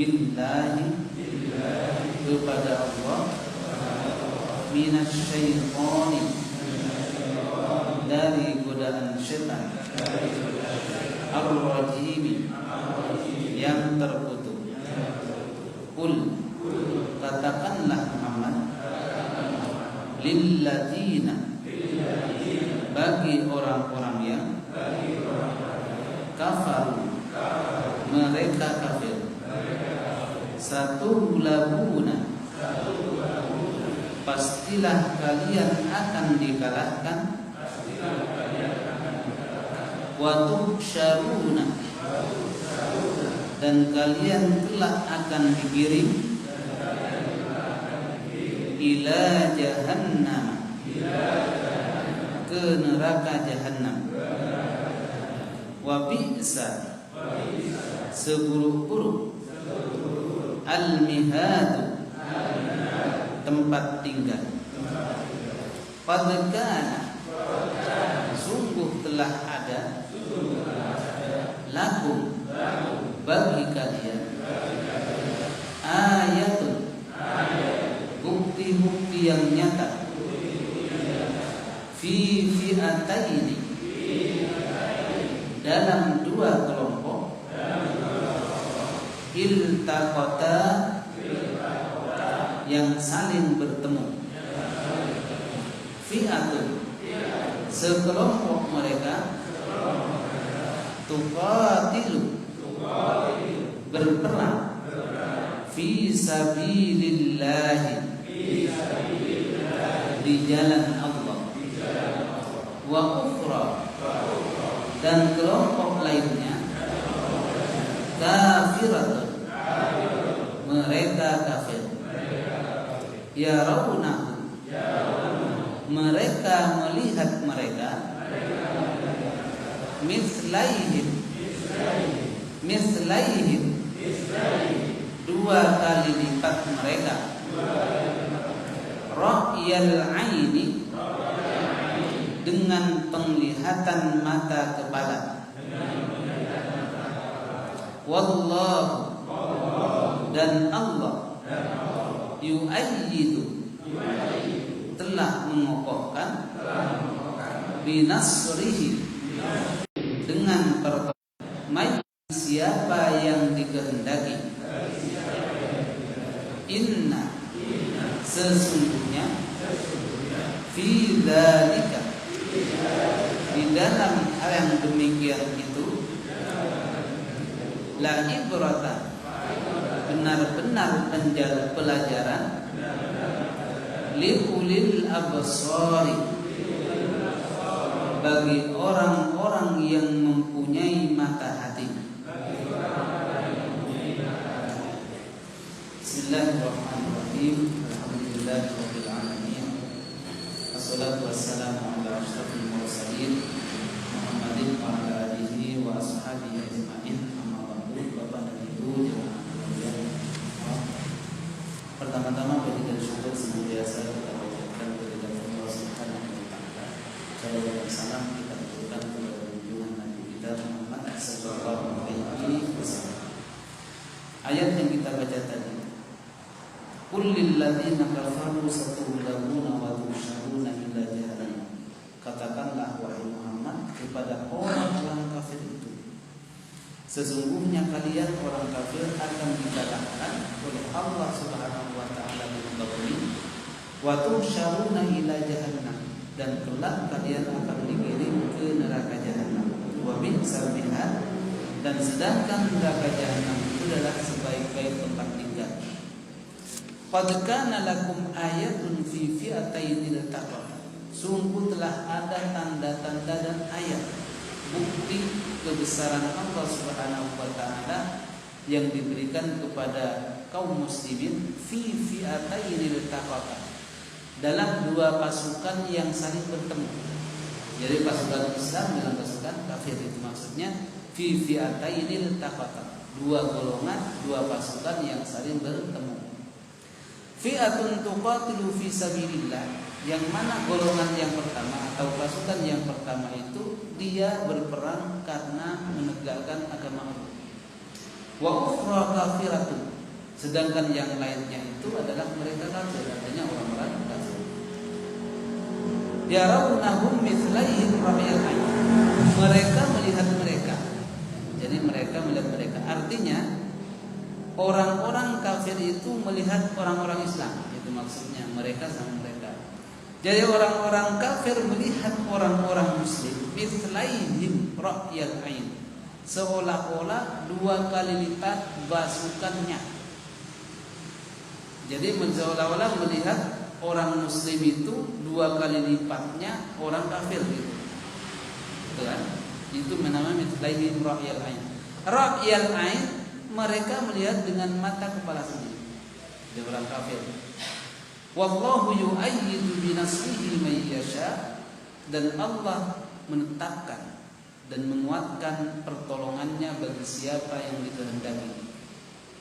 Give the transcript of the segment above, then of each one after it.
billahi kepada Allah minasyaitonir dari godaan syaitan ar-rajim yang terkutuk. Qul katakanlah Muhammad lilladzina bagi orang-orang yang kafaru mereka kafir satu labuna pastilah kalian akan dikalahkan wa tuhsyaruna dan kalian telah akan digiring ila jahannam ke neraka jahannam wa bi'sa seburuk-buruk al-mihad tempat tinggal. Qad kana sungguh telah ada lakum bagi kalian ayatun bukti-bukti yang nyata fi fi'ataini dalam dua kelompok iltaqata yang saling bertemu. Fi'atun sekelompok mereka tuqatilu berperang fi sabilillah di jalan Allah wa ukhra dan kelompok lainnya kafiratun mereka kafir yarawnahu mereka melihat mereka mislaihim dua kali lipat mereka ra'yal aini dengan penglihatan mata kepala. Wallahu dan Allah yu'ayyidu telah mengokohkan binasrihi dengan pertolongan dikehendaki. Inna sesungguhnya fi dzalika di dalam hal yang demikian itu la ibratan benar-benar menjadi pelajaran liulil absari bagi orang-orang yang mempunyai mata hati. Bismillahirrahmanirrahim. Alhamdulillahirabbil alamin. Wassalatu wassalamu ala asyrofil mursalin Muhammadin wa ala alihi wa ashabihi ajma'in. Amma ba'du. Bapak dan Ibu jemaah sekalian. Pertama-tama puji dan syukur senantiasa kita panjatkan kepada Allah Subhanahu wa taala. Salawat dan salam kita aturkan kepada junjungan Nabi kita Muhammad sallallahu alaihi wasallam. Ayat yang kita baca tadi, Qul lil ladzina kafaru satughlabuna wa tusyaruna ila jahannam. Katakanlah wahai Muhammad kepada orang-orang kafir itu, sesungguhnya kalian orang kafir akan dikalahkan oleh Allah Subhanahu wa taala di muka bumi. Wa tusyaruna ila jahannam, dan kelak kalian akan dikirim ke neraka jahanam. Wa bi'sal mihad, dan sedangkan neraka jahanam itu adalah sebaik-baik tempat tinggal. Qad kana lakum ayatun fi fi'atayn iltaqata. Sungguh telah ada tanda-tanda dan ayat bukti kebesaran Allah Subhanahu wa taala yang diberikan kepada kaum muslimin fi fi'atayn iltaqata, dalam dua pasukan yang saling bertemu. Jadi pasukan Islam dengan pasukan kafir, itu maksudnya fi fi'atayn iltaqata, dua golongan, dua pasukan yang saling bertemu. Fi'atun tuqatilu fi sabilillah, yang mana golongan yang pertama atau pasukan yang pertama itu dia berperang karena menegakkan agama Allah. Wa ukhra kafiratun, sedangkan yang lainnya itu adalah mereka kafir, artinya orang-orang kafir. Yarawnahum mithlaihim ra'yal ayn, mereka melihat mereka. Jadi mereka melihat mereka, artinya orang-orang kafir itu melihat orang-orang Islam, itu maksudnya mereka sama mereka. Jadi orang-orang kafir melihat orang-orang Muslim mithlaihim ra'yal ayn, seolah-olah dua kali lipat pasukannya. Jadi seolah-olah melihat orang Muslim itu dua kali lipatnya orang kafir gitu. Betul kan? Itu namanya mithlaihim ra'yal ayn. Ra'yal ayn, mereka melihat dengan mata kepala sendiri. Dia orang kafir. Wallahu yu'ayyidu binasrihi may yasha, dan Allah menetapkan dan menguatkan pertolongannya bagi siapa yang dikehendaki.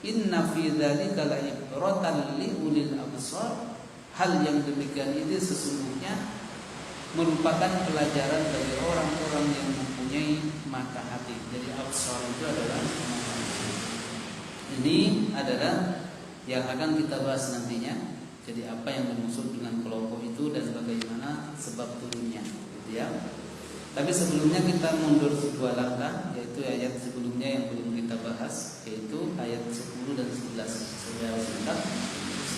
Inna fi dzalika la'ibratan liulil absar. Hal yang demikian ini sesungguhnya merupakan pelajaran bagi orang-orang yang mempunyai mata hati. Jadi absar itu adalah mata hati. Ini adalah yang akan kita bahas nantinya. Jadi apa yang dimaksud dengan kelompok itu dan bagaimana sebab turunnya, gitu ya. Tapi sebelumnya kita mundur dua langkah, yaitu ayat sebelumnya yang belum kita bahas, yaitu ayat 10 dan 11. Secara singkat,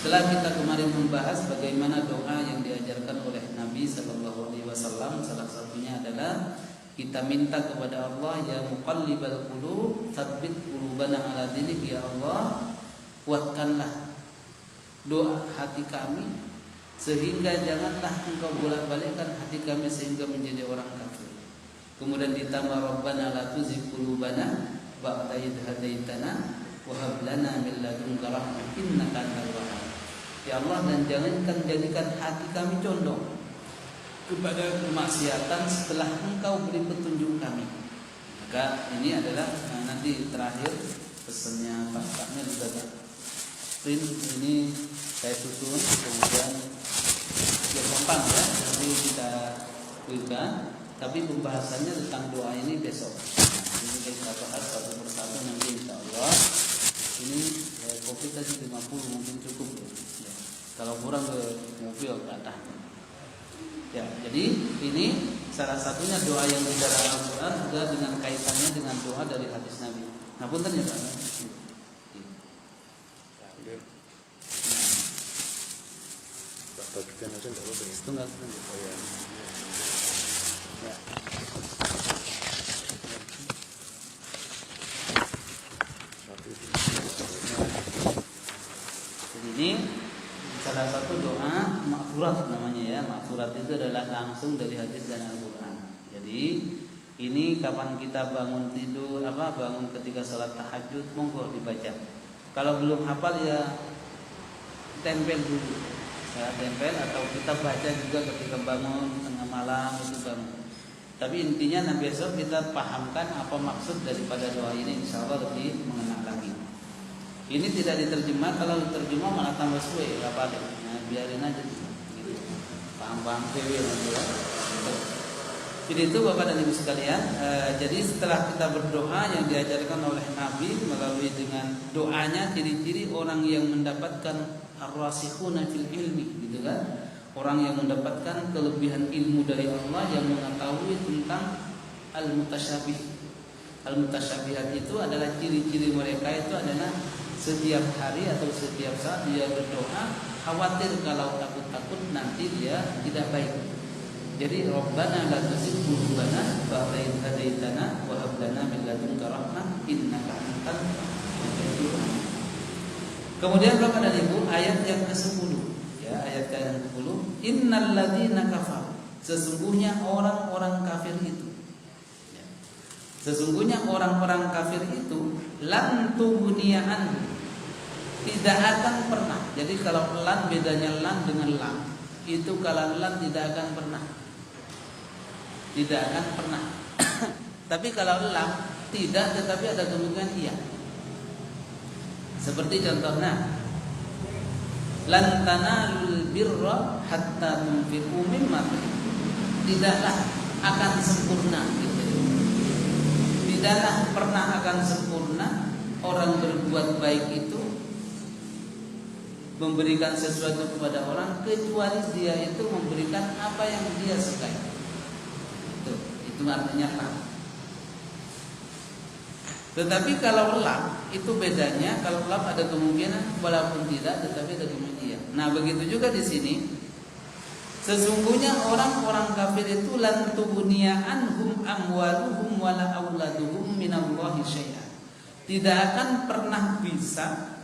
setelah kita kemarin membahas bagaimana doa yang diajarkan oleh Nabi Sallallahu Alaihi Wasallam, salah satunya adalah kita minta kepada Allah, ya muqallibal qulub, tsabbit qulubana ala dinik, ya Allah, kuatkanlah doa hati kami sehingga janganlah engkau bolak-balikkan hati kami sehingga menjadi orang kafir. Kemudian ditambah Rabbana la tuzigh qulubana ba'da idh hadaitana wa hab lana min ladunka rahmah innaka antal wahhab. Ya Allah, dan jangankan jadikan hati kami condong kepada kemaksiatan setelah engkau beri petunjuk kami. Maka ini adalah nanti terakhir pesannya Pak Kamil juga. Print ini saya susun, kemudian biar gampang ya, nanti kita buka. Tapi pembahasannya tentang doa ini besok. Ini kita bahas satu persatu nanti insya Allah. Ini kopi tadi 50 mungkin cukup ya. Kalau kurang ke mobil ke atas. Ya, jadi ini salah satunya doa yang di dalam Al-Quran juga dengan kaitannya dengan doa dari hadis Nabi. Nah, punten ya Pak. Setengah. Ya. Jadi ini salah satu doa ma'furat namanya ya. Ma'furat itu adalah langsung dari hadis dan Al-Quran. Jadi ini kapan kita bangun tidur, bangun ketika salat tahajud, monggo dibaca. Kalau belum hafal ya tempel dulu. Ya, tempel atau kita baca juga ketika bangun tengah malam itu bangun. Tapi intinya nanti besok kita pahamkan apa maksud daripada doa ini, insya Allah lebih mengenal lagi. Ini tidak diterjemah, kalau diterjemah malah tambah suwe, nggak apa-apa. Nah, biarin aja gitu. Paham-paham dewe nanti ya. Jadi itu Bapak dan Ibu sekalian. Jadi setelah kita berdoa yang diajarkan oleh Nabi melalui dengan doanya, ciri-ciri orang yang mendapatkan ar-rasikhuna fil ilmi, gitu kan? Orang yang mendapatkan kelebihan ilmu dari Allah, yang mengetahui tentang al-mutasyabih. Al-mutasyabihat itu adalah ciri-ciri mereka itu adalah setiap hari atau setiap saat dia berdoa khawatir kalau takut-takut nanti dia tidak baik. Jadi Rabbana la tuzigh qulubana ba'da idh hadaitana wa hab lana min ladunka rahmah innaka antal wahhab. Kemudian Bapak dan Ibu, ayat yang ke-10 ya, ayat yang ke-10, innal ladzina kafaru, sesungguhnya orang-orang kafir itu. Ya. Sesungguhnya orang-orang kafir itu lan tughniyan, tidak akan pernah. Jadi kalau lan bedanya lan dengan lam, itu kalau lan tidak akan pernah. Tidak akan pernah. Tapi kalau lam tidak, tetapi ada kemungkinan iya. Seperti contohnya, lan tanalul birra hatta tunfiqu mimma tidaklah akan sempurna gitu. Tidaklah pernah akan sempurna orang berbuat baik itu, memberikan sesuatu kepada orang, kecuali dia itu memberikan apa yang dia sukai. Itu artinya lam. Tetapi kalau lam itu bedanya, kalau lam ada kemungkinan walaupun tidak, tetapi ada kemungkinan iya. Nah, begitu juga di sini. Sesungguhnya orang-orang kafir itu lan tughniya anhum amwaluhum wala auladuhum minallahi syai'an. Tidak akan pernah bisa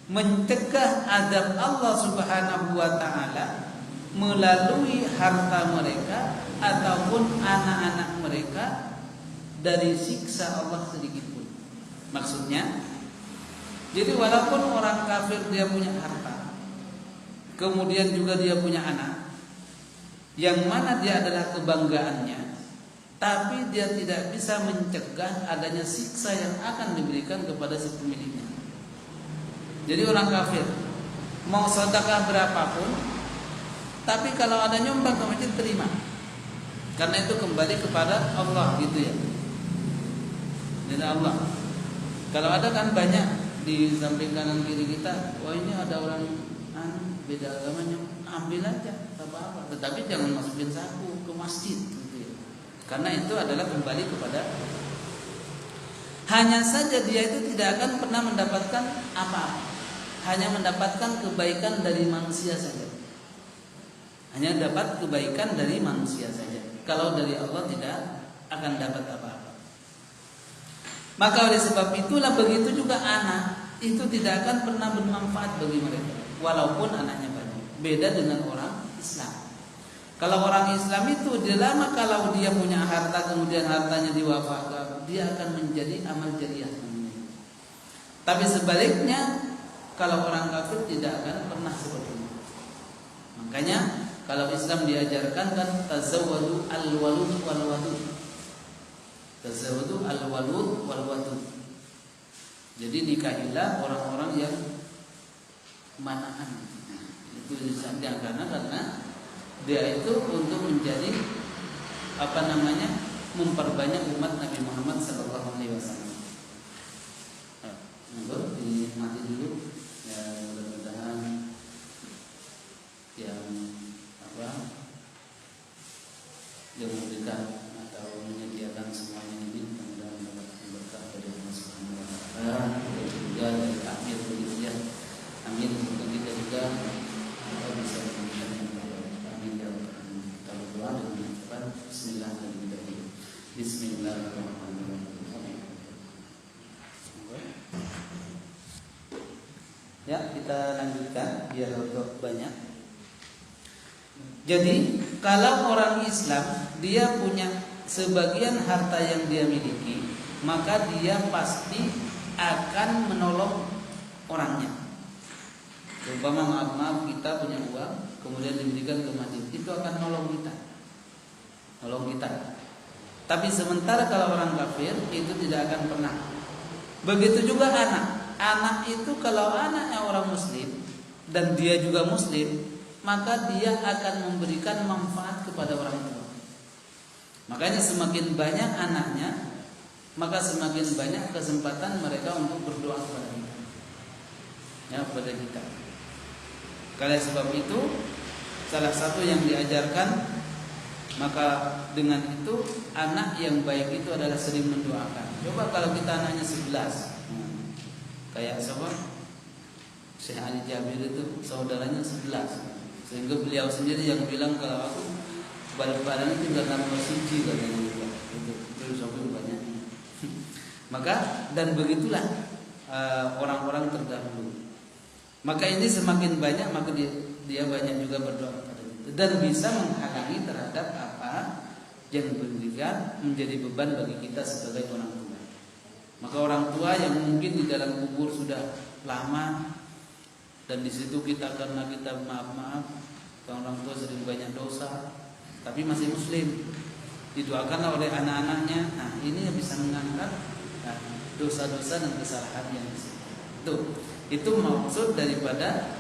mencegah azab Allah Subhanahu wa taala melalui harta mereka ataupun anak-anak mereka dari siksa Allah sedikit pun. Maksudnya, jadi walaupun orang kafir dia punya harta, kemudian juga dia punya anak, yang mana dia adalah kebanggaannya, tapi dia tidak bisa mencegah adanya siksa yang akan diberikan kepada si pemiliknya. Jadi orang kafir mau sedekah berapapun, tapi kalau ada nyumbang ke masjid terima, karena itu kembali kepada Allah gitu ya. Dari Allah. Kalau ada kan banyak di samping kanan kiri kita, wah ini ada orang beda agamanya, ambil aja, tak apa-apa. Tetapi jangan masukin saku ke masjid, gitu ya. Karena itu adalah kembali kepada. Hanya saja dia itu tidak akan pernah mendapatkan apa-apa, hanya mendapatkan kebaikan dari manusia saja. Hanya dapat kebaikan dari manusia saja. Kalau dari Allah tidak akan dapat apa-apa. Maka oleh sebab itulah begitu juga anak itu tidak akan pernah bermanfaat bagi mereka, walaupun anaknya banyak. Beda dengan orang Islam. Kalau orang Islam itu lama kalau dia punya harta kemudian hartanya diwakafkan, dia akan menjadi amal jariah. Tapi sebaliknya kalau orang kafir tidak akan pernah seperti itu. Makanya kalau Islam diajarkan kan tazawwadu al-walud wal wadud. Tazawwadu al-walud wal wadud. Jadi nikahilah orang-orang yang manaan. Itu disandang karena dia itu untuk menjadi memperbanyak umat Nabi Muhammad sallallahu alaihi wasallam. Mati dulu ya, mudah-mudahan yang Ya, kita lanjutkan biar untuk banyak. Jadi, kalau orang Islam dia punya sebagian harta yang dia miliki, maka dia pasti akan menolong orangnya. Umpama maaf kita punya uang, kemudian diberikan ke masjid, itu akan nolong kita. Tapi sementara kalau orang kafir itu tidak akan pernah. Begitu juga anak itu kalau anaknya orang muslim dan dia juga muslim, maka dia akan memberikan manfaat kepada orang tua. Makanya semakin banyak anaknya, maka semakin banyak kesempatan mereka untuk berdoa kepada kita. Ya, kepada kita. Karena sebab itu salah satu yang diajarkan, maka dengan itu anak yang baik itu adalah sering mendoakan. Coba kalau kita anaknya 11, kayak siapa? Syekh Ali Jabir itu saudaranya 11, sehingga beliau sendiri yang bilang kalau aku badan tinggal nomor 1 katanya juga. Itu sampai banyak. Maka dan begitulah orang-orang terdahulu. Maka ini semakin banyak, maka dia banyak juga berdoa kepada kita dan bisa menghalangi terhadap apa yang berikan menjadi beban bagi kita sebagai orang tua. Maka orang tua yang mungkin di dalam kubur sudah lama dan di situ kita karena kita maaf orang tua sering banyak dosa, tapi masih muslim, didoakanlah oleh anak-anaknya. Nah, ini yang bisa mengangkat dosa-dosa dan kesalahan yang itu maksud daripada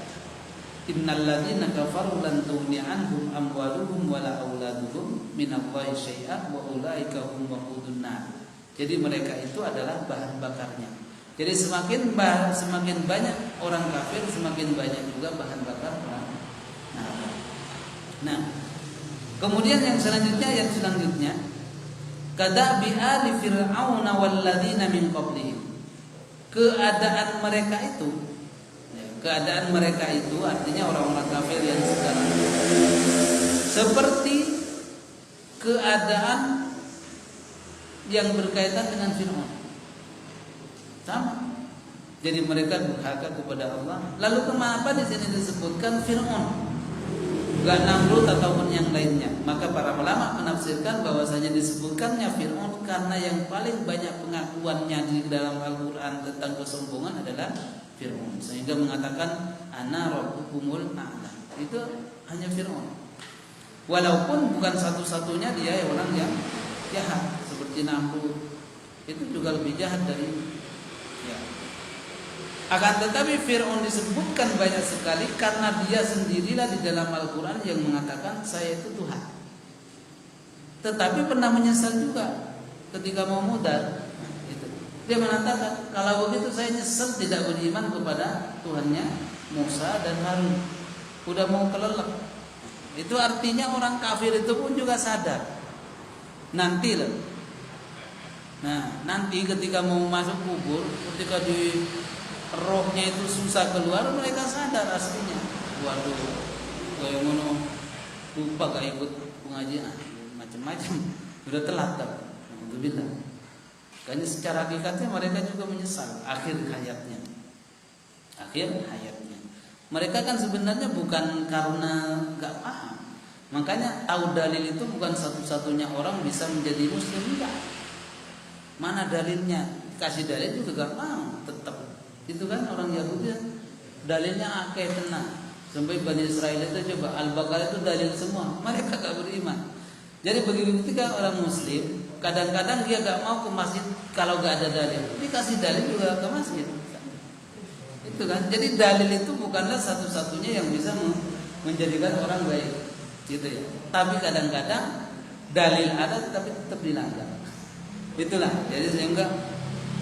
innalladzina kafaru lan tughni anhum amwaluhum wala auladuhum minallahi syai'a wa ulaika hum waqudun nar. Jadi mereka itu adalah bahan bakarnya. Jadi semakin banyak orang kafir, semakin banyak juga bahan bakar orang. Nah, kemudian yang selanjutnya kadabi ali fir'auna walladzina min qablihim. Keadaan mereka itu artinya orang-orang kafir yang sekarang seperti keadaan yang berkaitan dengan Fir'aun. Sama. Jadi mereka durhaka kepada Allah. Lalu kenapa di sini disebutkan Fir'aun? Bukan Namrud ataupun yang lainnya. Maka para ulama menafsirkan bahwasanya disebutkannya Fir'aun karena yang paling banyak pengakuannya di dalam Al-Qur'an tentang kesombongan adalah Fir'aun. Sehingga mengatakan ana rabbukumul a'la. Itu hanya Fir'aun. Walaupun bukan satu-satunya dia orang yang jahat seperti Namrud. Itu juga lebih jahat dari Akan tetapi Fir'aun disebutkan banyak sekali karena dia sendirilah di dalam Al-Quran yang mengatakan saya itu Tuhan. Tetapi pernah menyesal juga ketika mau mudar. Dia mengatakan kalau begitu saya nyesal tidak beriman kepada Tuhannya Musa dan Harun. Udah mau kelelep. Itu artinya orang kafir itu pun juga sadar. Nanti ketika mau masuk kubur, ketika di rohnya itu susah keluar, mereka sadar aslinya. Waduh, kayak ngono lupa gak ikut pengajian, macam-macam. Sudah telat tak? Alhamdulillah. Karena secara hakikatnya mereka juga menyesal akhir hayatnya. Mereka kan sebenarnya bukan karena gak paham. Makanya tahu dalil itu bukan satu-satunya orang bisa menjadi muslim, enggak. Mana dalilnya? Kasih dalil juga gak mau, tetap. Itu kan orang Yahudi dalilnya akeh tenang. Sampai Bani Israel itu coba Al-Baqarah itu dalil semua, mereka gak beriman. Jadi begitu ketika orang muslim, kadang-kadang dia gak mau ke masjid kalau gak ada dalil. Dikasih dalil juga ke masjid. Itu kan. Jadi dalil itu bukanlah satu-satunya yang bisa menjadikan orang baik. Gitu ya. Tapi kadang-kadang dalil ada tapi tetap dilanggar. Itulah. Jadi sehingga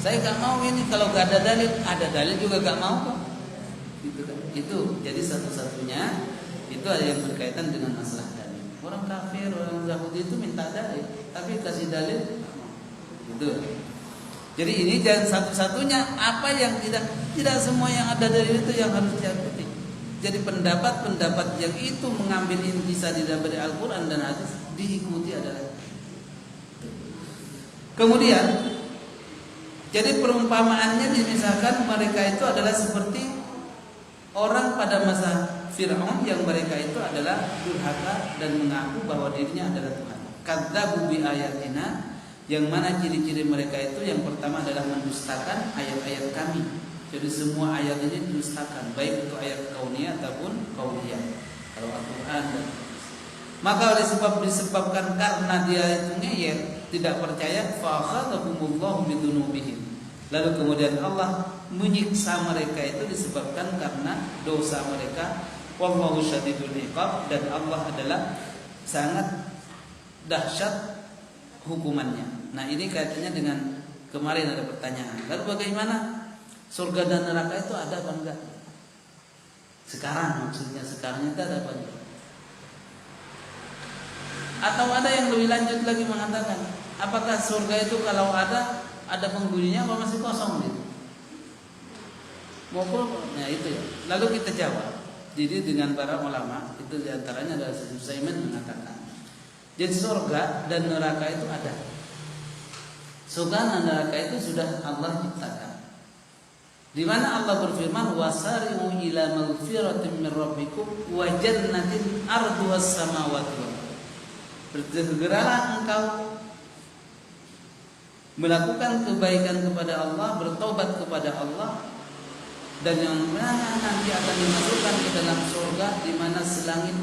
saya gak mau ini kalau gak ada dalil juga gak mau kok. Gitu kan. Itu jadi satu-satunya itu ada yang berkaitan dengan masalah dalil. Orang kafir, orang Yahudi itu minta dalil, tapi kasih dalil gitu. Jadi ini jangan satu-satunya apa yang tidak semua yang ada dalil itu yang harus diikuti. Jadi pendapat-pendapat yang itu mengambil intisari dari Al-Qur'an dan hadis diikuti adalah. Kemudian jadi perumpamaannya misalkan mereka itu adalah seperti orang pada masa Fir'aun yang mereka itu adalah durhaka dan mengaku bahwa dirinya adalah Tuhan. Kadzabu bi ayatina, yang mana ciri-ciri mereka itu yang pertama adalah mendustakan ayat-ayat kami. Jadi semua ayat ini didustakan, baik itu ayat kauniyah ataupun qauliyah. Kalau Al-Qur'an dan maka oleh sebab disebabkan karena dia itu ngeyel, tidak percaya, fa akhadhahumullahu bidunubihim. Lalu kemudian Allah menyiksa mereka itu disebabkan karena dosa mereka. Wallahu syadidul iqab, dan Allah adalah sangat dahsyat hukumannya. Nah, ini kaitannya dengan kemarin ada pertanyaan. Lalu bagaimana surga dan neraka itu ada apa enggak? Sekarang maksudnya sekarang itu ada apa enggak? Atau ada yang lebih lanjut lagi mengatakan, apakah surga itu kalau ada penghuninya apa masih kosong gitu? Nah itu ya. Lalu kita jawab. Jadi dengan para ulama itu diantaranya adalah Syekh Utsaimin mengatakan, jadi surga dan neraka itu ada. Surga dan neraka itu sudah Allah ciptakan. Di mana Allah berfirman, wasari'u ila maghfiratin min rabbikum wa jannatin arduhas samawati wal ardh. Bersegeralah engkau melakukan kebaikan kepada Allah, bertobat kepada Allah, dan yang mana nanti akan dimasukkan ke dalam surga di mana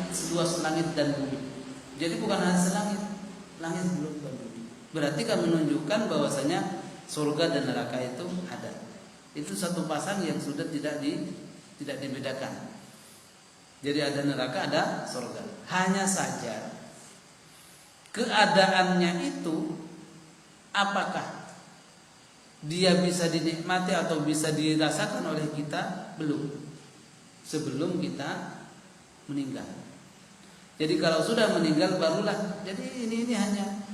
seluas langit dan bumi. Jadi bukan hanya selangit, langit belum bumi. Berarti kan menunjukkan bahwasanya surga dan neraka itu ada. Itu satu pasang yang sudah tidak dibedakan. Jadi ada neraka, ada surga. Hanya saja keadaannya itu apakah dia bisa dinikmati atau bisa dirasakan oleh kita? Belum. Sebelum kita meninggal. Jadi kalau sudah meninggal barulah. Jadi ini hanya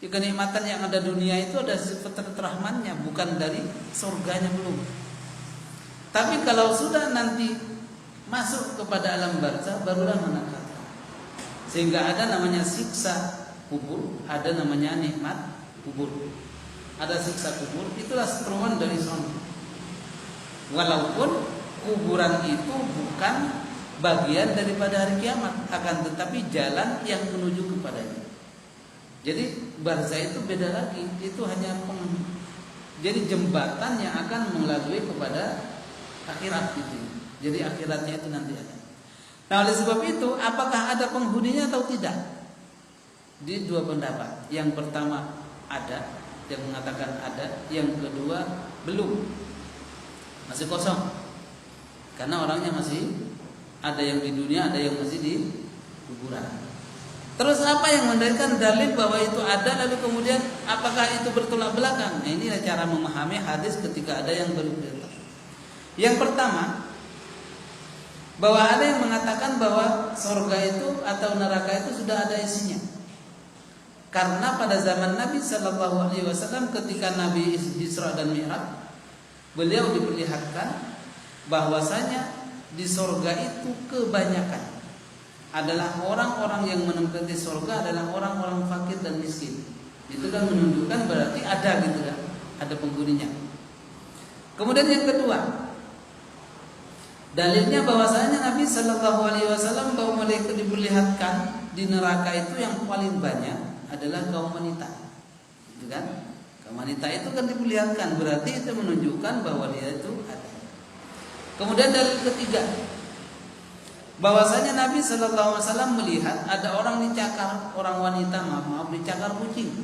kenikmatan yang ada dunia itu ada sifat rahmannya, bukan dari surganya belum. Tapi kalau sudah nanti masuk kepada alam barzah barulah menangkapkan. Sehingga ada namanya siksa kubur, ada namanya nikmat kubur. Ada siksa kubur, itulah seteruan dari surga. Walaupun kuburan itu bukan bagian daripada hari kiamat, akan tetapi jalan yang menuju kepadanya. Jadi barzah itu beda lagi, itu hanya jadi jembatan yang akan melalui kepada akhirat gitu. Jadi akhiratnya itu nanti ada. Nah, oleh sebab itu, apakah ada penghuninya atau tidak? Di dua pendapat. Yang pertama ada, yang mengatakan ada, yang kedua belum, masih kosong, karena orangnya masih ada yang di dunia, ada yang masih di kuburan. Terus apa yang mendalikan dalil bahwa itu ada, lalu kemudian apakah itu bertolak belakang? Nah, ini cara memahami hadis ketika ada yang berbeda. Yang pertama, bahwa ada yang mengatakan bahwa surga itu atau neraka itu sudah ada isinya. Karena pada zaman Nabi Shallallahu Alaihi Wasallam ketika Nabi Isra dan Mi'raj, beliau diperlihatkan bahwasanya di surga itu kebanyakan adalah orang-orang yang menempati surga adalah orang-orang fakir dan miskin. Itu kan menunjukkan berarti ada gitu kan, ada penghuninya. Kemudian yang kedua, dalilnya bahwasanya Nabi Shallallahu Alaihi Wasallam bahwa mereka diperlihatkan di neraka itu yang paling banyak adalah kaum wanita, gitu kan? Kaum wanita itu kan diperlihatkan, berarti itu menunjukkan bahwa dia itu ada. Kemudian dalil ketiga, bahwasanya Nabi Shallallahu Alaihi Wasallam melihat ada orang dicakar, orang wanita maaf dicakar kucing,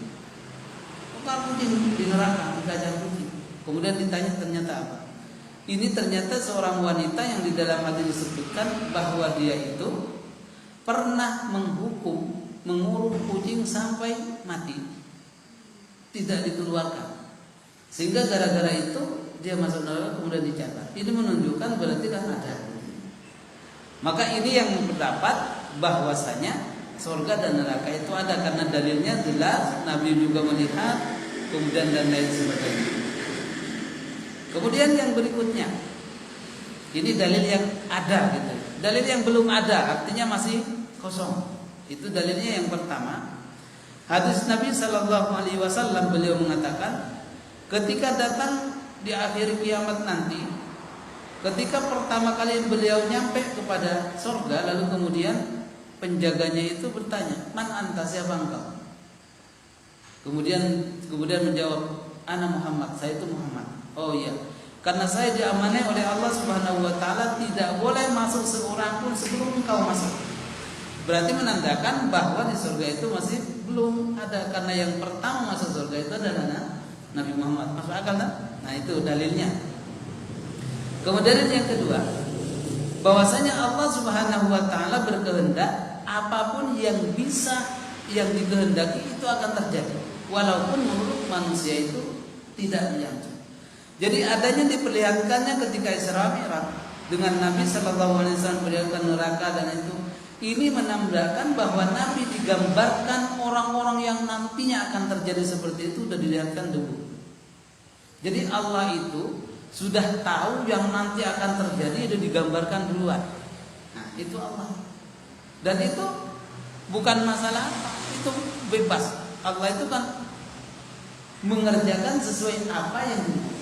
di neraka, dicakar kucing. Kemudian ditanya ternyata apa? Ini ternyata seorang wanita yang di dalam hadis disebutkan bahwa dia itu pernah mengurung kucing sampai mati, tidak dikeluarkan, sehingga gara-gara itu dia masuk neraka kemudian dicakar. Ini menunjukkan berarti kan ada. Maka ini yang berpendapat bahwasanya surga dan neraka itu ada karena dalilnya jelas, Nabi juga melihat, kemudian dan lain sebagainya. Kemudian yang berikutnya, ini dalil yang ada gitu. Dalil yang belum ada artinya masih kosong. Itu dalilnya yang pertama. Hadis Nabi Shallallahu Alaihi Wasallam beliau mengatakan, ketika datang di akhir kiamat nanti, Ketika pertama kali beliau nyampe kepada surga, lalu kemudian penjaganya itu bertanya, "Man anta, siapa engkau?" Kemudian menjawab, "Ana Muhammad, saya itu Muhammad." "Oh iya, karena saya diamanai oleh Allah Subhanahu wa taala tidak boleh masuk seorang pun sebelum engkau masuk." Berarti menandakan bahwa di surga itu masih belum ada, karena yang pertama masuk surga itu adalah Nabi Muhammad. Masuk akal tak? Nah, itu dalilnya. Kemudian yang kedua, bahwasanya Allah Subhanahu wa taala berkehendak apapun yang dikehendaki itu akan terjadi, walaupun menurut manusia itu tidak menyangka. Jadi adanya diperlihatkannya ketika Isra Mi'raj dengan Nabi sallallahu alaihi wasallam perlihatkan neraka dan itu, ini menandakan bahwa Nabi digambarkan orang-orang yang nantinya akan terjadi seperti itu sudah dilihatkan dulu. Jadi Allah itu sudah tahu yang nanti akan terjadi, itu digambarkan duluan. Nah, itu Allah. Dan itu bukan masalah apa, itu bebas. Allah itu kan mengerjakan sesuai apa yang dimau.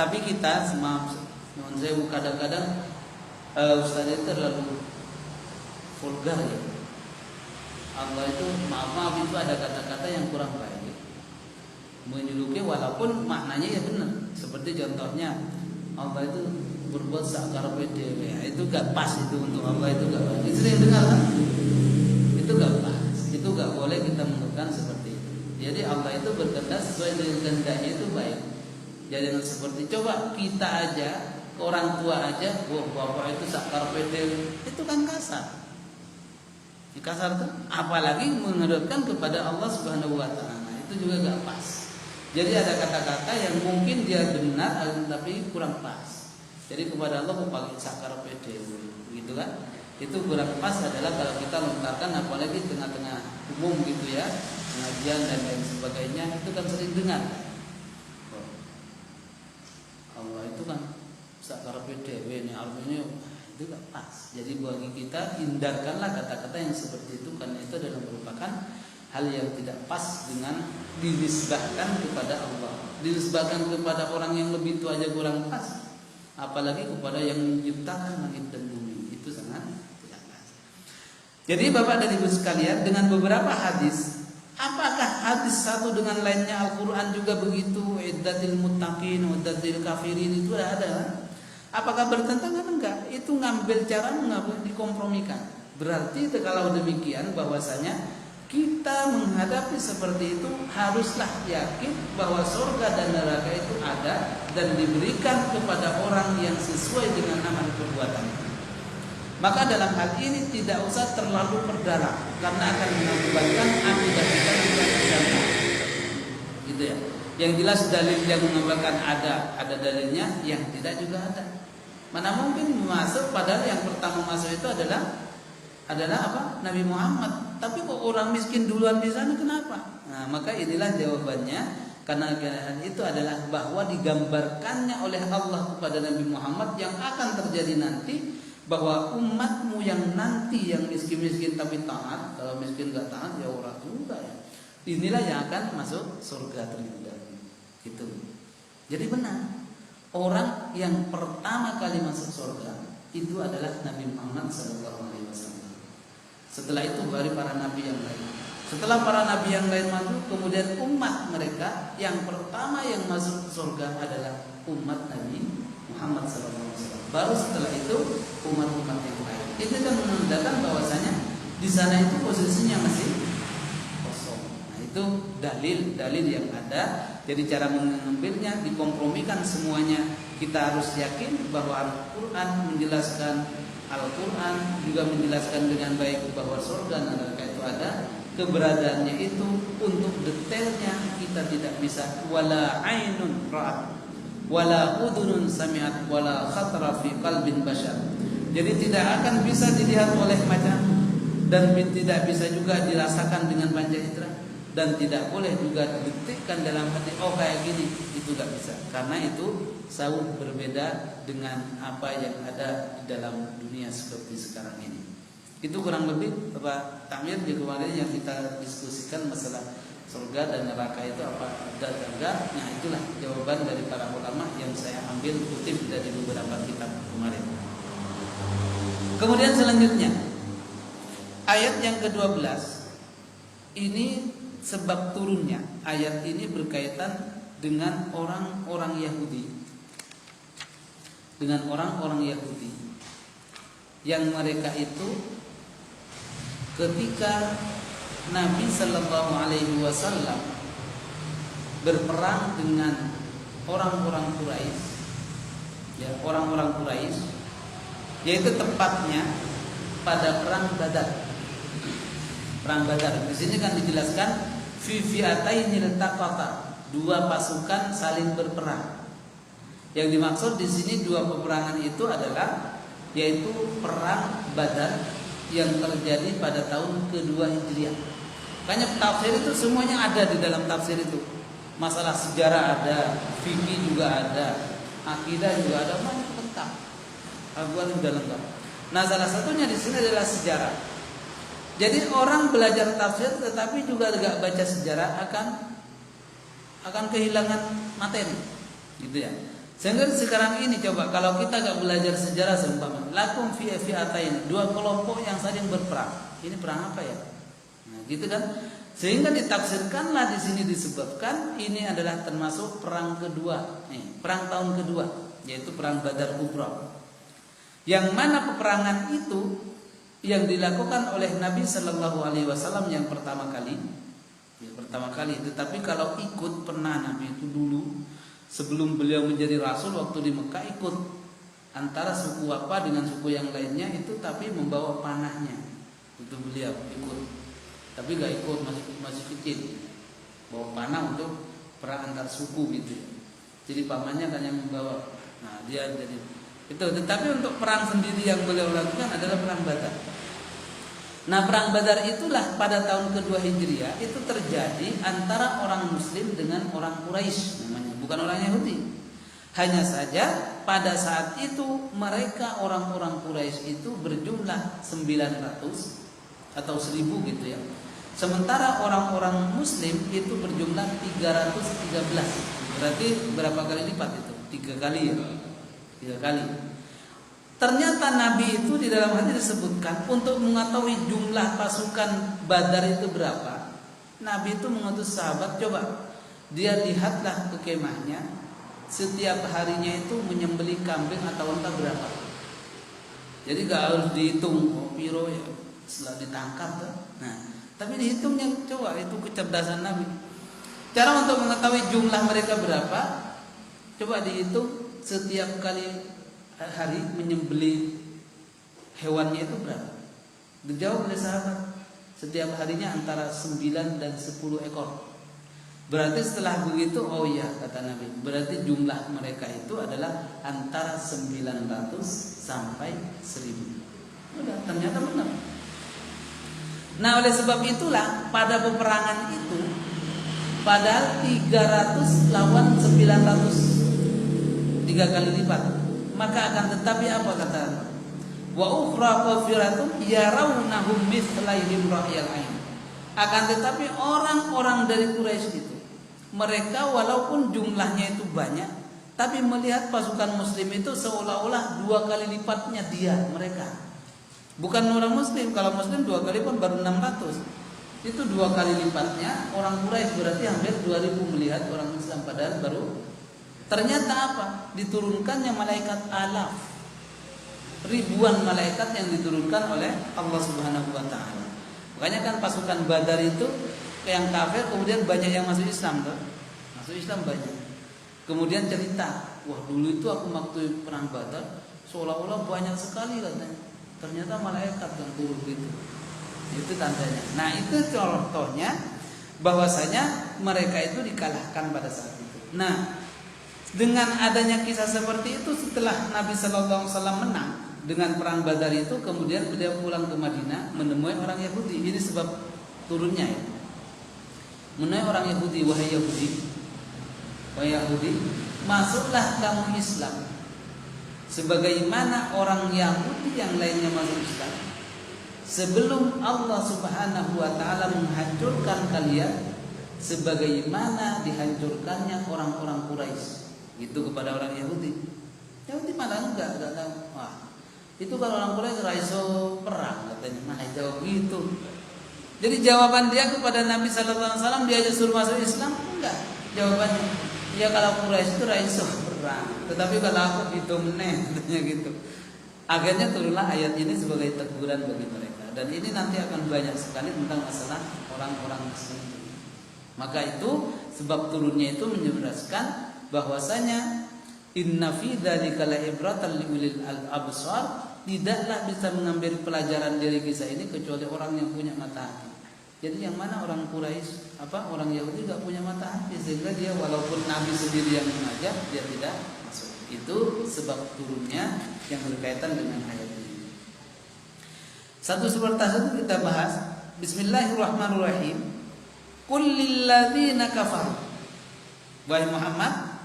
Tapi kita saya kadang-kadang Ustaz itu terlalu vulgar ya. Allah itu maaf itu ada kata-kata yang kurang baik. Menyuluki walaupun maknanya ya benar. Seperti contohnya Allah itu berbuat sakarepe dhewe. Itu gak pas itu untuk Allah, itu gak pas. Itu sering dengar kan? Itu gak pas. Itu gak boleh kita melakukan seperti itu. Jadi Allah itu berkehendak sesuai dengan kehendaknya itu baik. Jadi seperti coba kita aja, orang tua aja, bapak itu sakarepe dhewe. Itu kan kasar. Kasar tuh, apalagi menghadapkan kepada Allah Subhanahu wa taala. Itu juga gak pas. Jadi ada kata-kata yang mungkin dia benar tapi kurang pas. Jadi kepada Allah pakai sakar pede gitu kan. Itu kurang pas adalah kalau kita lontarkan apalagi tengah-tengah umum gitu ya, pengajian dan lain sebagainya, itu kan sering dengar. Allah itu kan sakar pede ini artinya itu gak pas. Jadi bagi kita hindarkanlah kata-kata yang seperti itu, karena itu adalah merupakan hal yang tidak pas dengan dinisbahkan kepada Allah. Dinisbahkan kepada orang yang lebih tua aja kurang pas, apalagi kepada yang menciptakan langit dan bumi, itu sangat tidak pas. Jadi Bapak dan Ibu sekalian, dengan beberapa hadis, apakah hadis satu dengan lainnya Al-Quran juga begitu? Iddatil muttaqin, iddatil kafirin, itu ada. Apakah bertentangan? Enggak. Itu ngambil cara mengambil dikompromikan. Berarti kalau demikian bahwasanya kita menghadapi seperti itu haruslah yakin bahwa surga dan neraka itu ada dan diberikan kepada orang yang sesuai dengan amal perbuatannya. Maka dalam hal ini tidak usah terlalu perdalam, karena akan mengakibatkan akibat kita tidak terjadi. Gitu ya. Yang jelas dalil yang mengatakan ada dalilnya, yang tidak juga ada. Mana mungkin masuk, padahal yang pertama masuk itu adalah apa? Nabi Muhammad. Tapi kok orang miskin duluan di sana, kenapa? Nah, maka inilah jawabannya. Karena itu adalah bahwa digambarkannya oleh Allah kepada Nabi Muhammad yang akan terjadi nanti, bahwa umatmu yang nanti yang miskin-miskin tapi taat, kalau miskin gak taat ya orang juga ya. Inilah yang akan masuk surga terlebih dahulu. Gitu. Jadi benar, orang yang pertama kali masuk surga itu adalah Nabi Muhammad SAW. Setelah itu baru para nabi yang lain. Setelah para nabi yang lain masuk, kemudian umat mereka yang pertama yang masuk surga adalah umat Nabi Muhammad SAW. Baru setelah itu umat-umat yang lain. Itu kan menandakan bahwasanya di sana itu posisinya masih kosong. Nah, itu dalil yang ada. Jadi cara mengambilnya dikompromikan semuanya. Kita harus yakin bahwa Al-Quran menjelaskan, Al-Quran juga menjelaskan dengan baik bahwa surga dan neraka itu ada. Keberadaannya itu untuk detailnya kita tidak bisa. Wala ainun ra'at, wala udhunun sami'at, wala khatara fi qalbin bashar. Jadi tidak akan bisa dilihat oleh mata, dan tidak bisa juga dirasakan dengan panca indera, dan tidak boleh juga didetikkan dalam hati, oh kayak gini, itu gak bisa. Karena itu jauh berbeda dengan apa yang ada di dalam dunia seperti sekarang ini. Itu kurang lebih Bapak Tamir di kemarin yang kita diskusikan masalah surga dan neraka itu apa ada dan enggak. Nah, itulah jawaban dari para ulama yang saya ambil ambil kutip dari beberapa kitab kemarin. Kemudian selanjutnya ayat yang ke-12 ini sebab turunnya ayat ini berkaitan dengan orang-orang Yahudi. Dengan orang-orang Yahudi yang mereka itu ketika Nabi Sallallahu Alaihi Wasallam berperang dengan orang-orang Quraisy, ya orang-orang Quraisy, yaitu tepatnya pada perang Badar. Perang Badar di sini kan dijelaskan fi fi'atainil taqata, dua pasukan saling berperang. Yang dimaksud di sini dua peperangan itu adalah yaitu perang Badar yang terjadi pada tahun kedua Hijriah. Makanya tafsir itu semuanya ada di dalam tafsir itu. Masalah sejarah ada, fikih juga ada, akidah juga ada, banyak lengkap. Abuan sudah lengkap. Nah, salah satunya di sini adalah sejarah. Jadi orang belajar tafsir tetapi juga tidak baca sejarah akan kehilangan materi, gitu ya. Sehingga sekarang ini coba kalau kita gak belajar sejarah seumpama lakum fi fi'atain, dua kelompok yang saling berperang. Ini perang apa ya? Nah, gitu kan? Sehingga ditafsirkanlah di sini disebabkan ini adalah termasuk perang kedua, perang tahun kedua, yaitu perang Badar Kubra. Yang mana peperangan itu yang dilakukan oleh Nabi Sallallahu Alaihi Wasallam yang pertama kali, Tetapi kalau ikut pernah Nabi itu dulu sebelum beliau menjadi Rasul waktu di Mekah ikut antara suku apa dengan suku yang lainnya itu, tapi membawa panahnya itu beliau ikut, tapi gak ikut masih kecil, bawa panah untuk perang antar suku gitu. Jadi pamannya kan yang membawa. Nah dia jadi itu. Tetapi untuk perang sendiri yang beliau lakukan adalah perang Badar. Nah perang Badar itulah pada tahun kedua Hijriah itu terjadi antara orang Muslim dengan orang Quraisy namanya, bukan orang Yahudi. Hanya saja pada saat itu mereka orang-orang Quraisy itu berjumlah 900 atau 1000 gitu ya. Sementara orang-orang Muslim itu berjumlah 313. Berarti berapa kali lipat itu? 3 kali ya. 3 kali. Ternyata Nabi itu di dalam hadis disebutkan untuk mengetahui jumlah pasukan Badar itu berapa. Nabi itu mengutus sahabat, coba dia lihatlah ke kemahnya, setiap harinya itu menyembelih kambing atau unta berapa. Jadi gak harus dihitung piro ya setelah ditangkap tuh. Nah, tapi dihitungnya, coba itu kecerdasan Nabi. Cara untuk mengetahui jumlah mereka berapa, coba dihitung setiap kali hari menyembelih hewannya itu berapa. Dijawab oleh sahabat, setiap harinya antara 9 dan 10 ekor. Berarti setelah begitu, oh iya kata Nabi, berarti jumlah mereka itu adalah antara 900 sampai 1000. Udah, ternyata benar. Nah oleh sebab itulah pada peperangan itu, padahal 300 lawan 900, 3 kali lipat, maka akan tetapi apa kata Allah? Wa ukhra qafiratun yarawnahum mithlaihim ra'yal ain. Akan tetapi orang-orang dari Quraisy itu, mereka walaupun jumlahnya itu banyak, tapi melihat pasukan Muslim itu seolah-olah 2 kali lipatnya mereka. Bukan orang Muslim, kalau Muslim 2 kali pun baru 600. Itu 2 kali lipatnya orang Quraisy, berarti hampir 2000 melihat orang Islam, padahal baru. Ternyata apa? Diturunkannya malaikat alaf, ribuan malaikat yang diturunkan oleh Allah Subhanahu wa taala. Makanya kan pasukan Badar itu yang kafir kemudian banyak yang masuk Islam tuh. Masuk Islam banyak. Kemudian cerita, wah dulu itu aku waktu perang Badar seolah-olah banyak sekali katanya. Ternyata malaikat yang turun gitu. Itu tandanya. Nah, itu contohnya bahwasanya mereka itu dikalahkan pada saat itu. Nah, dengan adanya kisah seperti itu, setelah Nabi Sallallahu Alaihi Wasallam menang dengan perang Badar itu, kemudian beliau pulang ke Madinah menemui orang Yahudi. Ini sebab turunnya ya. Menemui orang Yahudi, wahai Yahudi, masuklah kamu Islam, sebagaimana orang Yahudi yang lainnya masuk Islam, sebelum Allah Subhanahu wa taala menghancurkan kalian sebagaimana dihancurkannya orang-orang Quraisy. Gitu kepada orang Yahudi. Yahudi malah enggak tahu. Wah, itu kalau orang Quraisy raiso perang katanya, mana jawab gitu. Jadi jawaban dia kepada Nabi sallallahu alaihi wasallam, dia aja suruh masuk Islam, enggak. Jawabannya, ya kalau Quraisy itu raiso perang, tetapi kalau aku didomne katanya gitu. Akhirnya turunlah ayat ini sebagai teguran bagi mereka. Dan ini nanti akan banyak sekali tentang masalah orang-orang Muslim. Maka itu sebab turunnya itu menjelaskan bahwasanya inna fi dzalika la'ibratan liulil absar, tidaklah bisa mengambil pelajaran dari kisah ini kecuali orang yang punya mata hati. Jadi yang mana orang Quraisy, orang Yahudi enggak punya mata hati, sehingga dia walaupun Nabi sendiri yang mengajak, dia tidak masuk. Itu sebab turunnya yang berkaitan dengan ayat ini. Satu persatu kita bahas. Bismillahirrahmanirrahim. Qul lil ladzina kafaru. Wahai Muhammad,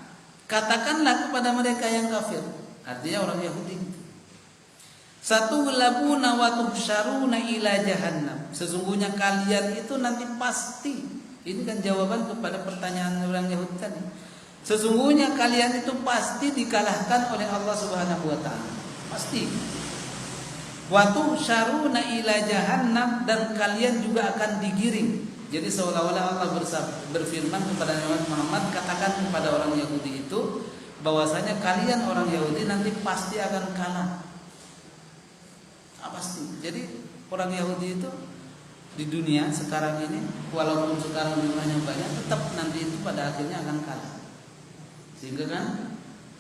katakanlah kepada mereka yang kafir, artinya orang Yahudi, satughlabuna wa tuhsyaruna ila jahannam. Sesungguhnya kalian itu nanti pasti, ini kan jawaban kepada pertanyaan orang Yahudi tadi. Sesungguhnya kalian itu pasti dikalahkan oleh Allah Subhanahu wa taala. Pasti. Wa tuhsyaruna ila jahannam, dan kalian juga akan digiring. Jadi seolah-olah Allah berfirman kepada Muhammad, katakan kepada orang Yahudi itu bahwasanya kalian orang Yahudi nanti pasti akan kalah. Pasti. Jadi orang Yahudi itu di dunia sekarang ini, walaupun sekarang jumlahnya banyak, tetap nanti itu pada akhirnya akan kalah. Sehingga kan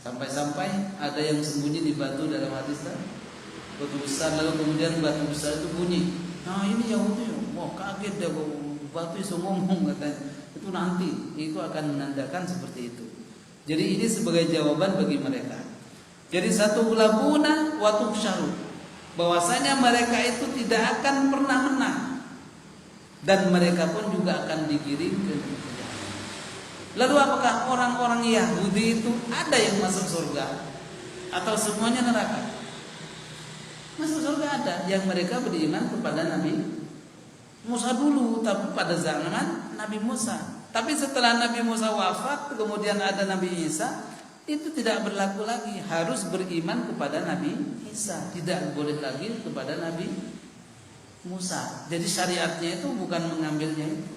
sampai-sampai ada yang sembunyi di batu dalam hadis kan, batu besar, lalu kemudian batu besar itu bunyi. Nah ini Yahudi, wah kaget dah, batu itu ngomong katanya. Itu nanti itu akan menandakan seperti itu. Jadi ini sebagai jawaban bagi mereka. Jadi satu ulabuna wa tuhsyaru, bahwasanya mereka itu tidak akan pernah menang, dan mereka pun juga akan digiring ke neraka. Lalu apakah orang-orang Yahudi itu ada yang masuk surga atau semuanya neraka? Masuk surga ada, yang mereka beriman kepada Nabi Musa dulu, tapi pada zaman Nabi Musa. Tapi setelah Nabi Musa wafat, kemudian ada Nabi Isa, itu tidak berlaku lagi. Harus beriman kepada Nabi Isa, tidak boleh lagi kepada Nabi Musa. Jadi syariatnya itu bukan mengambilnya itu.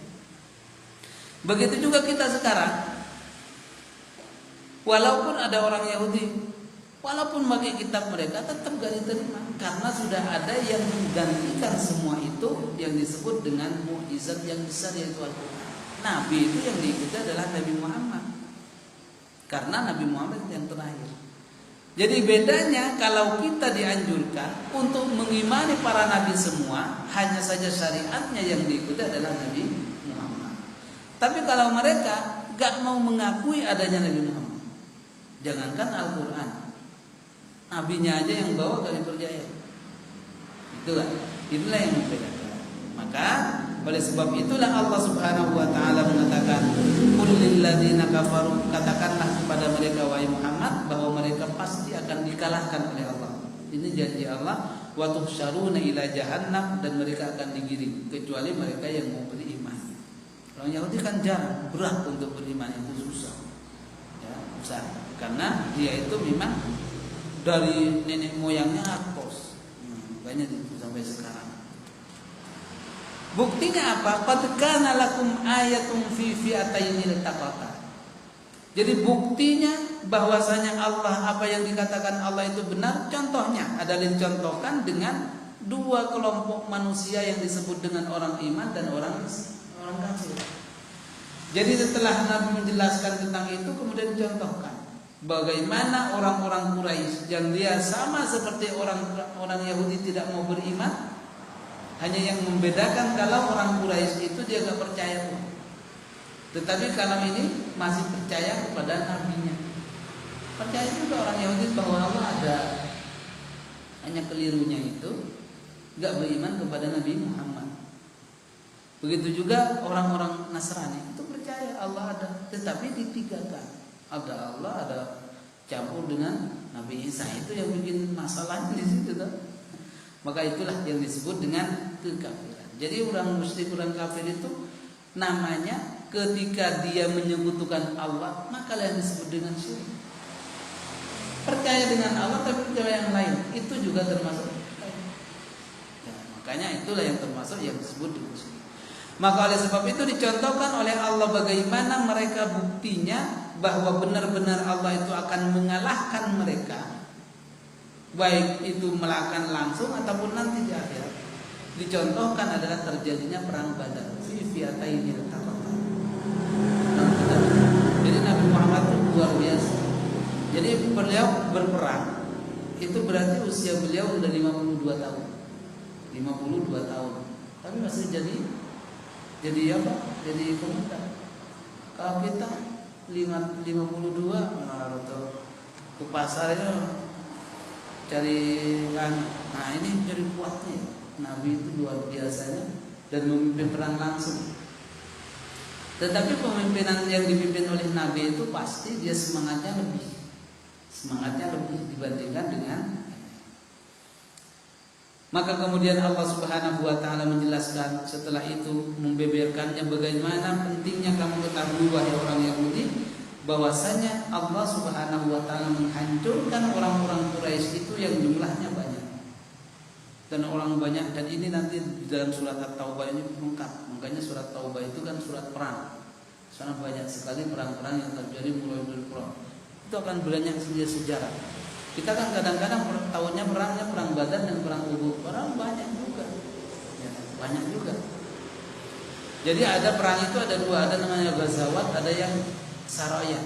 Begitu juga kita sekarang. Walaupun ada orang Yahudi, walaupun pakai kitab mereka, tetap gak diterima, karena sudah ada yang menggantikan semua itu yang disebut dengan mukjizat yang besar, yaitu Al-Quran. Nabi itu yang diikuti adalah Nabi Muhammad, karena Nabi Muhammad yang terakhir. Jadi bedanya kalau kita dianjurkan untuk mengimani para nabi semua, hanya saja syariatnya yang diikuti adalah Nabi Muhammad. Tapi kalau mereka gak mau mengakui adanya Nabi Muhammad, jangankan Al-Quran, nabinya aja yang bawa gak dipercaya. Itulah yang membedakan. Maka oleh sebab itulah Allah Subhanahu wa taala mengatakan, qul lil ladzina kafaru, katakanlah kepada mereka wahai Muhammad bahwa mereka pasti akan dikalahkan oleh Allah. Ini janji Allah, wa tuhsyaruna ila jahannam, dan mereka akan digiring kecuali mereka yang mau beriman. Orang Yahudi kan jarang, berat untuk beriman, itu susah. Ya, susah. Karena dia itu memang dari nenek moyangnya hardcore. Banyak itu sampai sekarang. Buktinya apa? Qad kana lakum ayatun fi fi'ataini iltaqata. Jadi buktinya bahwasanya Allah, apa yang dikatakan Allah itu benar, contohnya adalah dicontohkan dengan dua kelompok manusia yang disebut dengan orang iman dan orang kafir. Jadi setelah Nabi menjelaskan tentang itu, kemudian dicontohkan bagaimana orang-orang Quraisy yang dia sama seperti orang Yahudi tidak mau beriman. Hanya yang membedakan kalau orang Quraisy itu dia gak percaya Tuhan, tetapi kalau ini masih percaya kepada nabinya. Percaya juga orang Yahudi bahwa Allah ada, hanya kelirunya itu gak beriman kepada Nabi Muhammad. Begitu juga orang-orang Nasrani itu percaya Allah ada, tetapi ditigakan. Ada Allah, ada campur dengan Nabi Isa, itu yang bikin masalah di situ tuh. Maka itulah yang disebut dengan kekafiran. Jadi orang musyrik, orang kafir itu namanya ketika dia menyekutukan Allah, maka yang disebut dengan syirik. Percaya dengan Allah tapi percaya yang lain, itu juga termasuk. Ya, makanya itulah yang termasuk yang disebut dengan syirik. Maka oleh sebab itu dicontohkan oleh Allah bagaimana mereka buktinya bahwa benar-benar Allah itu akan mengalahkan mereka, baik itu melakukan langsung ataupun nanti di akhirat. Dicontohkan adalah terjadinya perang Badar. Jadi Nabi Muhammad itu luar biasa. Jadi beliau berperang itu berarti usia beliau sudah 52 tahun. 52 tahun. Tapi masih jadi apa? Jadi komandan. Kalau kita 52 ke pasar itu cari kan. Nah, ini jadi kuatnya. Nabi itu luar biasanya dan memimpin perang langsung. Tetapi pemimpinan yang dipimpin oleh Nabi itu pasti dia semangatnya lebih dibandingkan dengan. Maka kemudian Allah Subhanahu wa taala menjelaskan setelah itu membeberkannya bagaimana pentingnya kamu ketahui wahai orang Yahudi bahwasanya Allah Subhanahu wa taala menghancurkan orang-orang Quraisy itu yang jumlahnya banyak. Dan orang banyak, dan ini nanti di dalam surat At-Taubah ini lengkap. Makanya surat Taubah itu kan surat perang. Sangat banyak sekali perang-perang yang terjadi mulai dari perang. Itu akan banyak sejarah. Kita kan kadang-kadang tahunnya perangnya perang Badar dan perang Uhud. Perang banyak juga. Ya, banyak juga. Jadi ada perang itu ada dua, ada namanya Ghazawat, ada yang Saraya.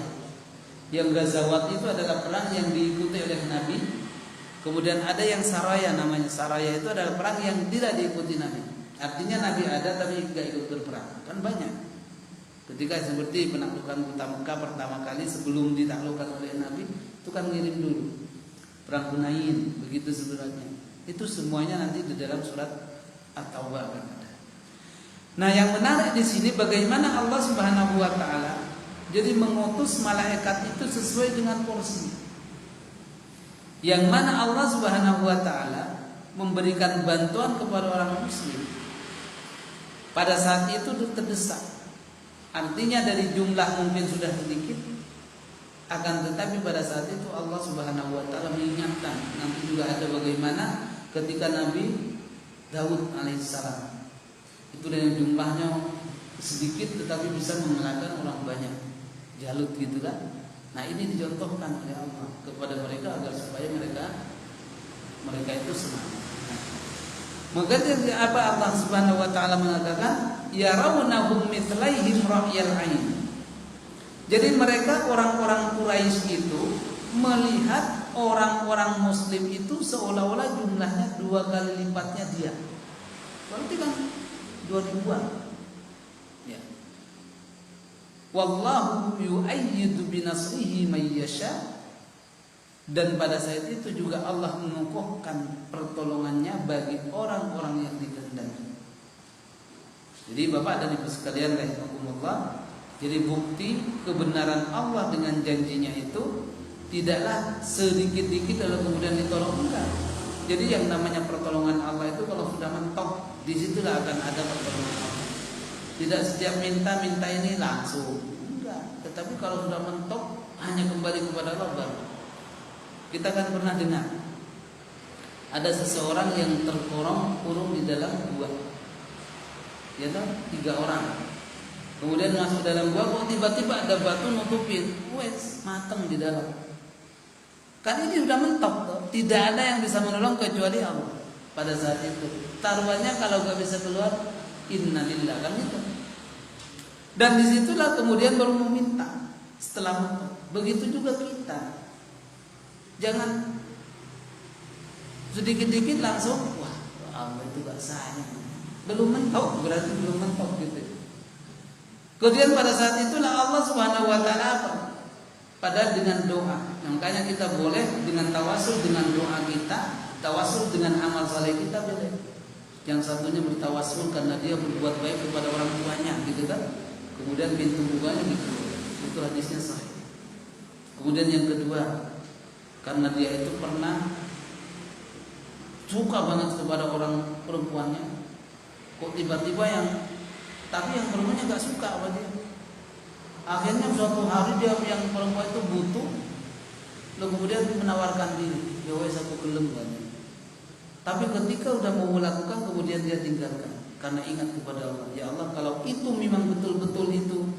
Yang Ghazawat itu adalah perang yang diikuti oleh Nabi. Kemudian ada yang Saraya, namanya Saraya itu adalah perang yang tidak diikuti Nabi. Artinya Nabi ada tapi tidak ikut berperang. Kan banyak. Ketika seperti penaklukan kota Mekah pertama kali sebelum ditaklukkan oleh Nabi, itu kan ngirim dulu. Perang Hunain, begitu sebenarnya. Itu semuanya nanti di dalam surat At-Taubah akan ada. Nah, yang menarik di sini bagaimana Allah Subhanahu wa taala jadi mengutus malaikat itu sesuai dengan porsi. Yang mana Allah Subhanahu wa taala memberikan bantuan kepada orang muslim. Pada saat itu terdesak. Artinya dari jumlah mungkin sudah sedikit, akan tetapi pada saat itu Allah Subhanahu wa taala mengingatkan. Nanti juga ada bagaimana ketika Nabi Daud alaihissalam itu dengan jumlahnya sedikit tetapi bisa mengalahkan orang banyak. Jalut gitu kan. Nah, ini dicontohkan oleh Allah kepada mereka agar supaya mereka itu semangat. Maka apa Allah Subhanahu wa taala mengatakan yarawnahum mithlaihim ra'yal ain. Jadi mereka orang-orang Quraisy itu melihat orang-orang muslim itu seolah-olah jumlahnya 2 kali lipatnya dia. Berarti kan 2 ribuan. Ya. Wallahu yu'ayyidu binasrihi may yasha. Dan pada saat itu juga Allah mengukuhkan pertolongannya bagi orang-orang yang dikehendaki. Jadi Bapak dan Ibu sekalian rahimakumullah, jadi bukti kebenaran Allah dengan janjinya itu tidaklah sedikit-dikit lalu kemudian ditolong, enggak. Jadi yang namanya pertolongan Allah itu kalau sudah mentok, disitulah akan ada pertolongan Allah. Tidak setiap minta ini langsung, enggak. Tetapi kalau sudah mentok hanya kembali kepada Allah baru. Kita kan pernah dengar ada seseorang yang kurung di dalam gua, ya tahu 3 orang. Kemudian masuk dalam gua, kok tiba-tiba ada batu nutupin, wes mateng di dalam. Kan ini sudah mentok, toh. Tidak ada yang bisa menolong kecuali Allah pada saat itu. Taruhannya kalau gak bisa keluar, innalillah, kan itu. Dan disitulah kemudian baru meminta setelah mentok. Begitu juga kita. Jangan sedikit-dikit langsung, wah Allah itu gak sayang. Belum mentok, berarti belum mentok gitu. Kemudian pada saat itulah Allah Subhanahu wa taala apa? Padahal dengan doa. Makanya kita boleh dengan tawasul dengan doa kita, tawasul dengan amal saleh kita boleh. Yang satunya bertawasul karena dia berbuat baik kepada orang tuanya, gitu kan? Kemudian pintu bukanya gitu. Itu hadisnya sahih. Kemudian yang kedua, karena dia itu pernah suka banget kepada orang perempuannya. Kok tiba-tiba tapi yang perempuannya gak suka sama dia. Akhirnya suatu hari dia yang perempuan itu butuh, lalu kemudian menawarkan diri, ya wes aku gelem kan. Tapi ketika udah mau melakukan, kemudian dia tinggalkan karena ingat kepada Allah. Ya Allah, kalau itu memang betul-betul itu,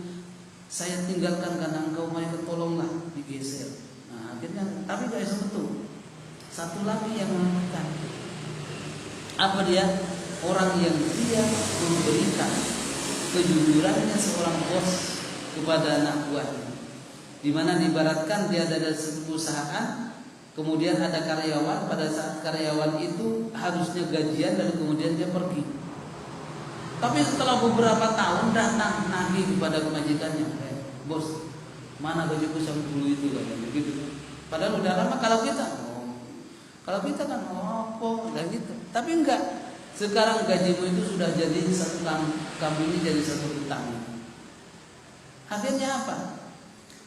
saya tinggalkan karena Engkau Maha Tolonglah, digeser. Nah, akhirnya, tapi gak betul. Satu lagi yang menemukan, apa dia? Orang yang dia memberikan kejujurannya seorang bos kepada anak buahnya, di mana diibaratkan dia ada sebuah perusahaan, kemudian ada karyawan. Pada saat karyawan itu harusnya gajian, dan kemudian dia pergi. Tapi setelah beberapa tahun datang nagih kepada majikannya, bos, mana gajiku yang dulu itu kan, begitu. Padahal udah lama. Kalau kita kan dan gitu. Tapi enggak. Sekarang gajimu itu sudah jadi satu kambing ini jadi satu utang. Akhirnya apa?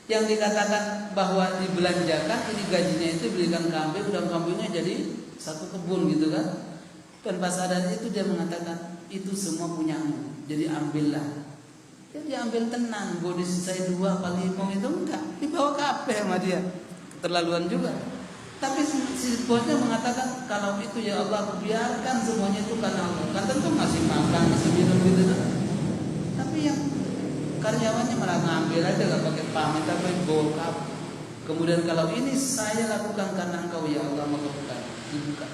Yang dikatakan bahwa dibelanjakan, ini gajinya itu belikan kambing, dan kambingnya jadi satu kebun gitu kan. Dan pas ada itu dia mengatakan, itu semua punyamu, jadi ambillah. Ya diambil tenang, boleh saya 2 kali 5 itu enggak, dibawa kape sama dia. Keterlaluan juga. Tapi si bosnya mengatakan, kalau itu ya Allah, biarkan semuanya itu karena Allah. Kan tentu ngasih makan, ngasih minum gitu kan. Tapi yang karyawannya malah ngambil aja, gak pakai pamit, tapi bawa. Kemudian kalau ini saya lakukan karena Engkau ya Allah, maka dibuka.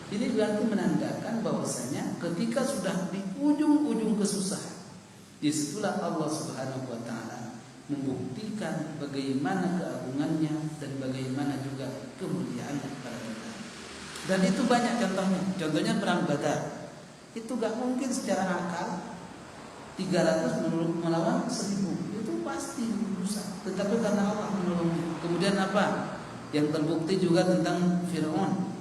Ini berarti menandakan bahwasanya ketika sudah di ujung-ujung kesusahan, disitulah Allah Subhanahu wa taala membuktikan bagaimana keagungannya dan bagaimana juga kemuliaannya kepada kita. Dan itu banyak contohnya. Contohnya perang Badar. Itu gak mungkin secara akal 300 melawan 1000, itu pasti rusak. Tetapi karena Allah menolongnya. Kemudian apa? Yang terbukti juga tentang Fir'aun.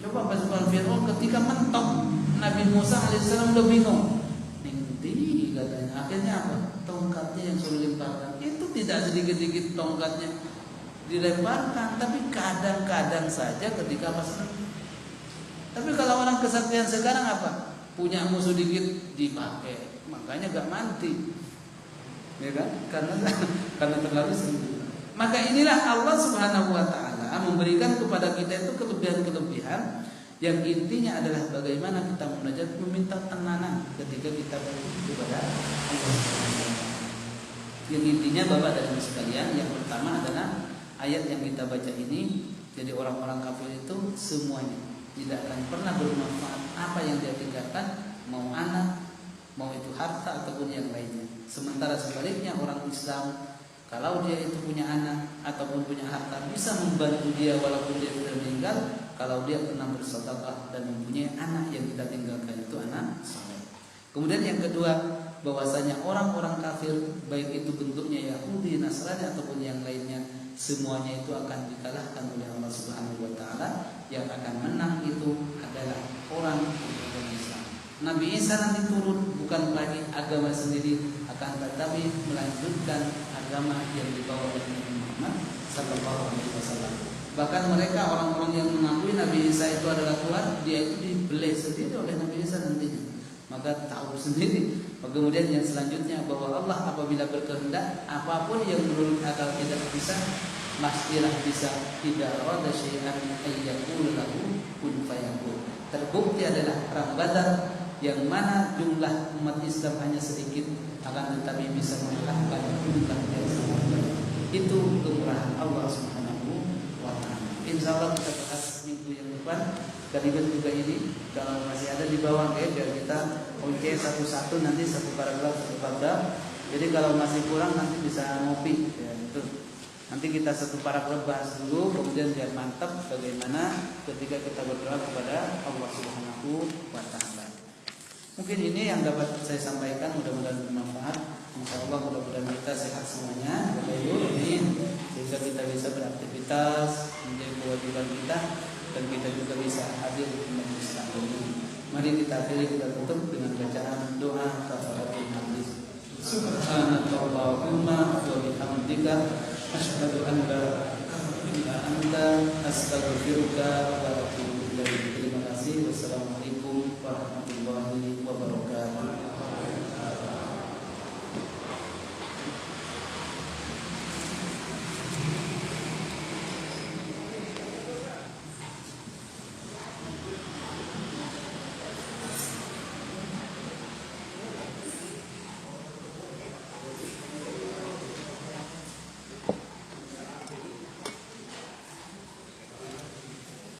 Coba pasukan Fir'aun ketika mentok Nabi Musa alaihissalam udah bingung. Nanti katanya. Akhirnya apa? Tongkatnya yang suruh lemparkan. Itu tidak sedikit-sedikit tongkatnya dilemparkan, tapi kadang-kadang saja ketika pas. Tapi kalau orang kesaktian sekarang apa? Punya musuh dikit dipakai. Makanya gak mati, ya kan? Karena terlalu sering. Maka inilah Allah Subhanahu Wa Taala memberikan kepada kita itu kelebihan-kelebihan yang intinya adalah bagaimana kita munajat, meminta tenangan ketika kita kepada Allah. Yang intinya Bapak dan Ibu sekalian, yang pertama adalah ayat yang kita baca ini. Jadi orang-orang kafir itu semuanya tidak akan pernah bermanfaat apa yang dia tinggalkan, mau anak, mau itu harta ataupun yang lainnya. Sementara sebaliknya orang Islam, kalau dia itu punya anak ataupun punya harta, bisa membantu dia walaupun dia sudah meninggal, kalau dia pernah bersedekah dan mempunyai anak yang kita tinggalkan itu anak saleh. Kemudian yang kedua, bahwasanya orang-orang kafir, baik itu bentuknya Yahudi, Nasrani ataupun yang lainnya, semuanya itu akan dikalahkan oleh Allah Subhanahu wa taala. Yang akan menang itu adalah orang Islam. Nabi Isa nanti turun bukan lagi agama sendiri, akan tetapi melanjutkan agama yang dibawa oleh Nabi Muhammad sallallahu alaihi wasallam. Bahkan mereka orang-orang yang mengakui Nabi Isa itu adalah Tuhan, dia itu dibelai sendiri oleh Nabi Isa nantinya. Maka tahu sendiri. Kemudian yang selanjutnya bahwa Allah apabila berkehendak, apapun yang menurut akal tidak bisa, pastilah bisa. Tidak ada syai'an ayyakul lahu kun fayakun. Terbukti adalah perang Badar yang mana jumlah umat Islam hanya sedikit, akan tetapi bisa mengalahkan jumlah yang sangat banyak. Itu kemurahan Allah Subhanahu wa taala. Insyaallah kita bahas minggu yang depan. Kalimat juga ini kalau masih ada di bawah ya, biar kita satu-satu, nanti satu paragraf satu paragraf. Jadi kalau masih kurang nanti bisa ngopi ya, itu. Nanti kita satu paragraf bahas dulu, kemudian biar mantap bagaimana ketika kita berdoa kepada Allah Subhanahu wa taala. Mungkin ini yang dapat saya sampaikan, mudah-mudahan bermanfaat. Insyaallah mudah-mudahan kita sehat semuanya. Amin. Sehingga kita bisa beraktivitas menjadi kewajiban kita dan kita juga bisa hadir di majelis taklim. Mari kita akhiri, kita tutup dengan bacaan doa kafaratul majlis. Subhanallahumma wa bihamdika asyhadu an la ilaha illa anta astaghfiruka wa